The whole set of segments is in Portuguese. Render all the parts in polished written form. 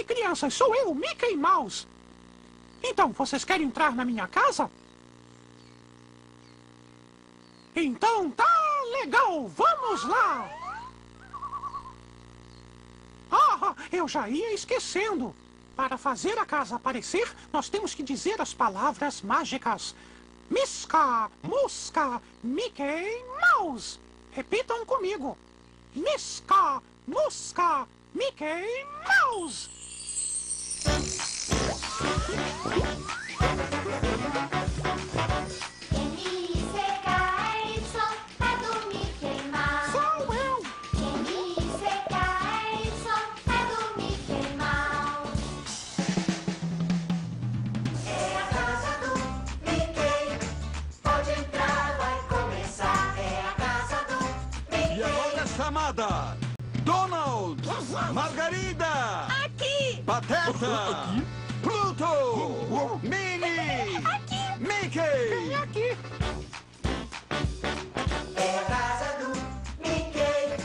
Oi, crianças, sou eu, Mickey Mouse. Então, vocês querem entrar na minha casa? Então tá legal, vamos lá! Ah, eu já ia esquecendo. Para fazer a casa aparecer, nós temos que dizer as palavras mágicas. Misca, Musca, Mickey Mouse. Repitam comigo. Misca, Musca, Mickey Mouse. Chamada Donald, Margarida, aqui, Pateta, aqui, Pluto, Minnie, aqui, Mickey. Vem aqui. É a casa do Mickey,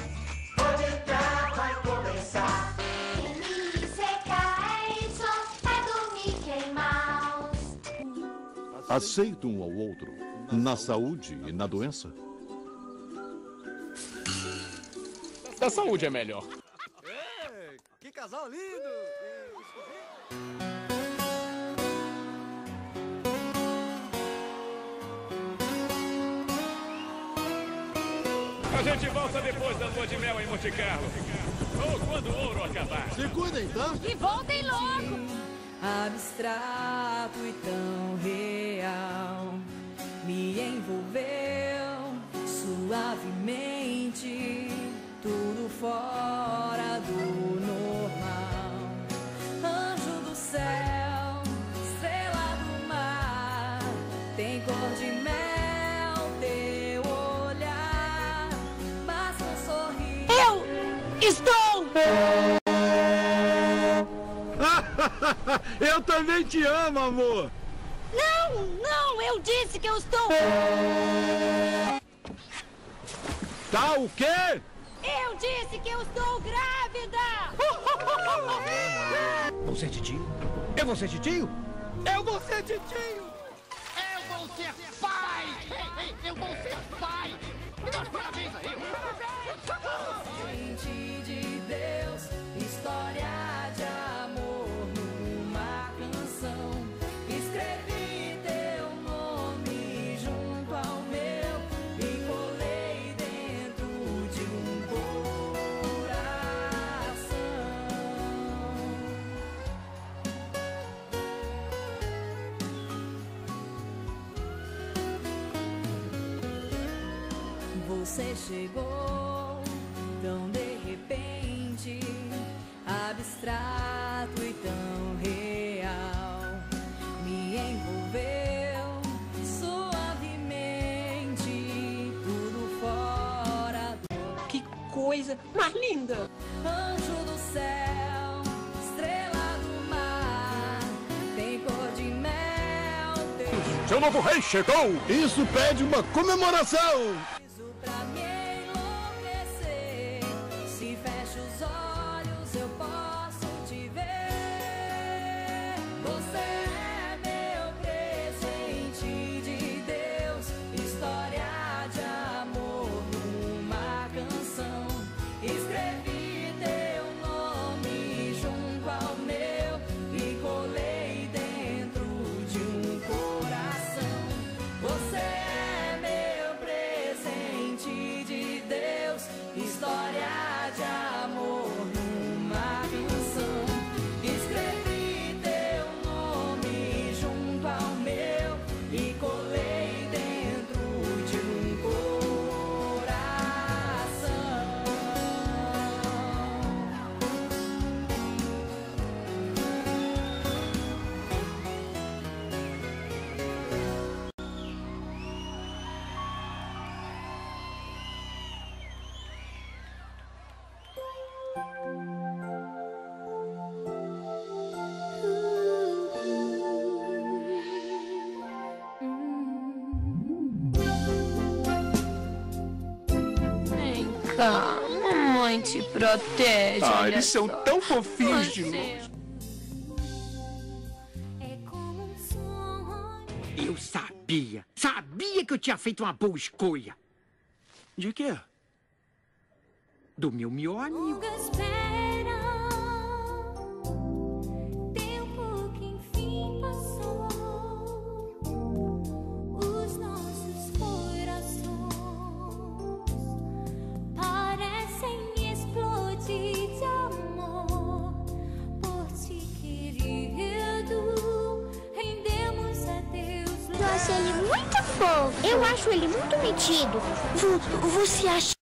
pode entrar, vai começar. M-I-C-K-Y, é do Mickey Mouse. Aceito um ao outro, na saúde e na doença. Da saúde é melhor. Que casal lindo! A gente volta depois da lua de mel em Monte Carlo. Ou quando o ouro acabar. Se cuida então! E voltem logo! Abstrato e tão real, me envolveu suavemente, tudo fora do normal. Anjo do céu, estrela do mar, tem cor de mel, teu olhar, basta um sorriso. Eu estou! Eu também te amo, amor! Não, eu disse que eu estou... Tá o quê? Eu disse que eu estou grávida! Vou ser titio? Eu vou ser titio? Eu vou ser titio! Eu vou ser pai! Eu vou ser pai! Me dá os parabéns aí! Gente de Deus, história de amor numa canção. Escrevi teu nome junto ao meu e colei dentro de um coração. Você chegou tão de repente, abstrato e tão real, me envolveu suavemente, tudo fora do... Que coisa mais linda! Anjo do céu, estrela do mar, tem cor de mel, Seu novo rei chegou! Isso pede uma comemoração! Isso pra me enlouquecer. Se fecho os olhos, eu posso te ver. Você é meu presente de Deus, história de amor numa canção. Escrevi teu nome junto ao meu e colei dentro de um coração. Você é meu presente de Deus, história de amor numa canção. Escrevi teu nome junto ao meu e colei dentro de um coração. Vem cá, mamãe te protege. Ah, olha eles são só. tão fofinhos de Você longe. Eu sabia. Sabia que eu tinha feito uma boa escolha. De quê? Do meu melhor amigo. Longa espera, tempo que enfim passou. Os nossos corações parecem explodir de amor por ti, querido. Rendemos a Deus. Eu acho ele muito fofo. Eu acho ele muito metido. Você acha?